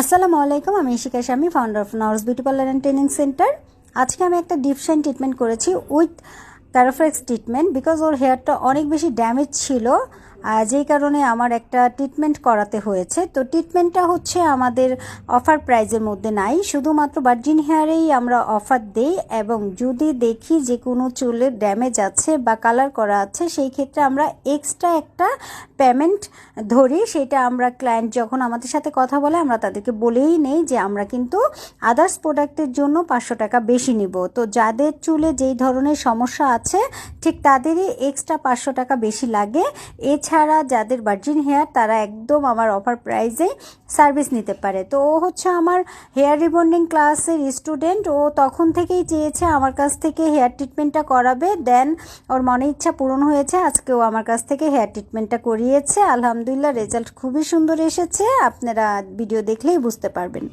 আসসালামু আলাইকুম, আমি ইশিকা শামি, ফাউন্ডার অফ নরস beauty parlour and training centre. আজকে আমি একটা ডিপ শাইন ট্রিটমেন্ট করেছি উইথ ক্যারাফ্লেক্স ট্রিটমেন্ট, বিকজ ওর হেয়ারটা অনেক বেশি ড্যামেজ ছিল, যেই কারণে আমার একটা ট্রিটমেন্ট করাতে হয়েছে। তো ট্রিটমেন্টটা হচ্ছে আমাদের অফার প্রাইজের মধ্যে নাই, শুধুমাত্র ভার্জিন হেয়ারেই আমরা অফার দেই, এবং যদি দেখি যে কোনো চুলের ড্যামেজ আছে বা কালার করা আছে, সেই ক্ষেত্রে আমরা এক্সট্রা একটা পেমেন্ট ধরি। সেটা আমরা ক্লায়েন্ট যখন আমাদের সাথে কথা বলে আমরা তাদেরকে বলেই নেই যে আমরা কিন্তু আদার্স প্রোডাক্টের জন্য 500 টাকা বেশি নিব। তো যাদের চুলে যেই ধরনের সমস্যা আছে ঠিক তাদেরই এক্সট্রা 500 টাকা বেশি লাগে। এছাড়া যাদের ভার্জিন হেয়ার তারা একদম আমার অফার প্রাইসে সার্ভিস নিতে পারে। তো ও হচ্ছে আমার হেয়ার রিবন্ডিং ক্লাসের স্টুডেন্ট। ও তখন থেকেই চেয়েছে আমার কাছ থেকে হেয়ার ট্রিটমেন্টটা করাবে, দেন ওর মনে ইচ্ছা পূরণ হয়েছে। আজকেও আমার কাছ থেকে হেয়ার ট্রিটমেন্টটা করিয়েছে। আলহামদুলিল্লাহ, রেজাল্ট খুবই সুন্দর এসেছে। আপনারা ভিডিও দেখলেই বুঝতে পারবেন।